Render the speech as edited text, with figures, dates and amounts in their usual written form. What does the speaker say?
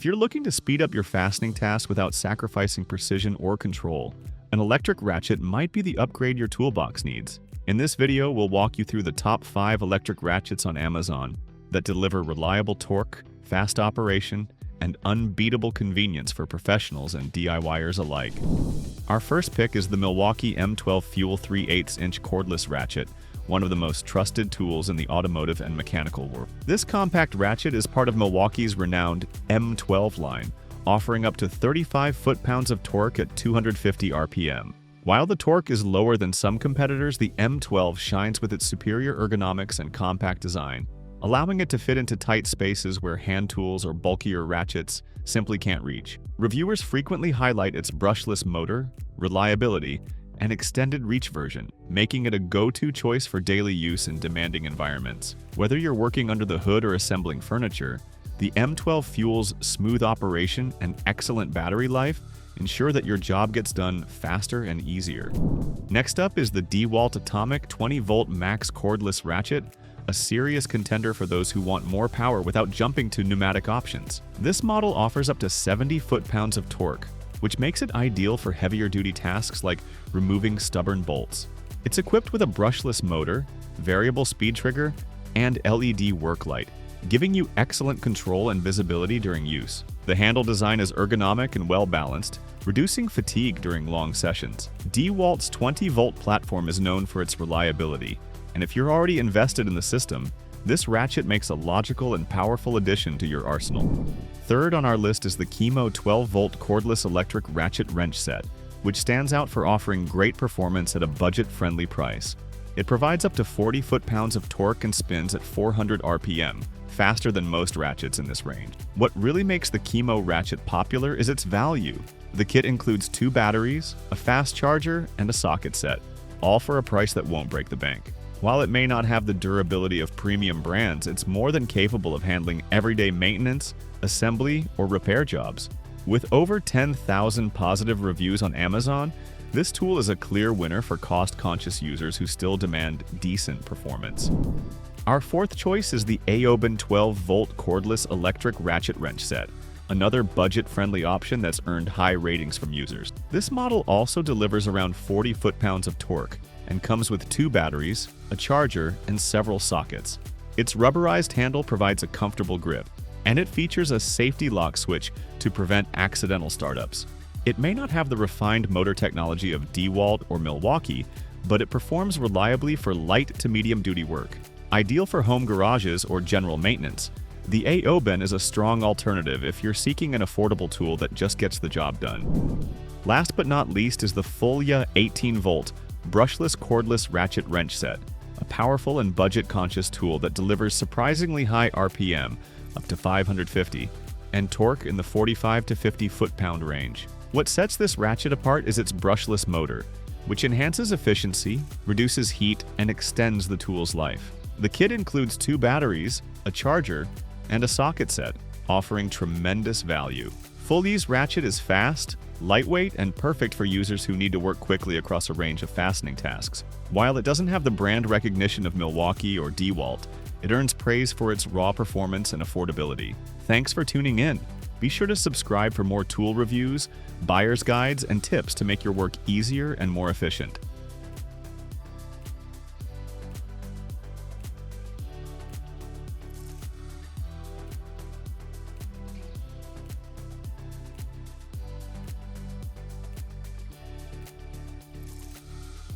If you're looking to speed up your fastening tasks without sacrificing precision or control, an electric ratchet might be the upgrade your toolbox needs. In this video, we'll walk you through the top 5 electric ratchets on Amazon that deliver reliable torque, fast operation, and unbeatable convenience for professionals and DIYers alike. Our first pick is the Milwaukee M12 Fuel 3/8" cordless ratchet, one of the most trusted tools in the automotive and mechanical world. This compact ratchet is part of Milwaukee's renowned M12 line, offering up to 35 foot-pounds of torque at 250 RPM. While the torque is lower than some competitors, the M12 shines with its superior ergonomics and compact design, allowing it to fit into tight spaces where hand tools or bulkier ratchets simply can't reach. Reviewers frequently highlight its brushless motor, reliability, and extended reach version, making it a go-to choice for daily use in demanding environments. Whether you're working under the hood or assembling furniture, the M12 Fuel's smooth operation and excellent battery life ensure that your job gets done faster and easier. Next up is the Dewalt Atomic 20-volt Max Cordless Ratchet, a serious contender for those who want more power without jumping to pneumatic options. This model offers up to 70 foot-pounds of torque, which makes it ideal for heavier-duty tasks like removing stubborn bolts. It's equipped with a brushless motor, variable speed trigger, and LED work light, giving you excellent control and visibility during use. The handle design is ergonomic and well-balanced, reducing fatigue during long sessions. Dewalt's 20-volt platform is known for its reliability, and if you're already invested in the system, this ratchet makes a logical and powerful addition to your arsenal. Third on our list is the KIMO 12-volt cordless electric ratchet wrench set, which stands out for offering great performance at a budget-friendly price. It provides up to 40 foot-pounds of torque and spins at 400 RPM, faster than most ratchets in this range. What really makes the KIMO ratchet popular is its value. The kit includes 2 batteries, a fast charger, and a socket set, all for a price that won't break the bank. While it may not have the durability of premium brands, it's more than capable of handling everyday maintenance, assembly, or repair jobs. With over 10,000 positive reviews on Amazon, this tool is a clear winner for cost-conscious users who still demand decent performance. Our fourth choice is the AOBEN 12-volt cordless electric ratchet wrench set, another budget-friendly option that's earned high ratings from users. This model also delivers around 40 foot-pounds of torque and comes with 2 batteries, a charger, and several sockets. Its rubberized handle provides a comfortable grip, and it features a safety lock switch to prevent accidental startups. It may not have the refined motor technology of Dewalt or Milwaukee, but it performs reliably for light to medium-duty work. Ideal for home garages or general maintenance, the AOBEN is a strong alternative if you're seeking an affordable tool that just gets the job done. Last but not least is the FULLYEA 18-volt brushless cordless ratchet wrench set, a powerful and budget-conscious tool that delivers surprisingly high RPM, up to 550, and torque in the 45 to 50 foot-pound range. What sets this ratchet apart is its brushless motor, which enhances efficiency, reduces heat, and extends the tool's life. The kit includes 2 batteries, a charger, and a socket set, offering tremendous value. FULLYEA's ratchet is fast, lightweight, and perfect for users who need to work quickly across a range of fastening tasks. While it doesn't have the brand recognition of Milwaukee or Dewalt, it earns praise for its raw performance and affordability. Thanks for tuning in. Be sure to subscribe for more tool reviews, buyer's guides, and tips to make your work easier and more efficient.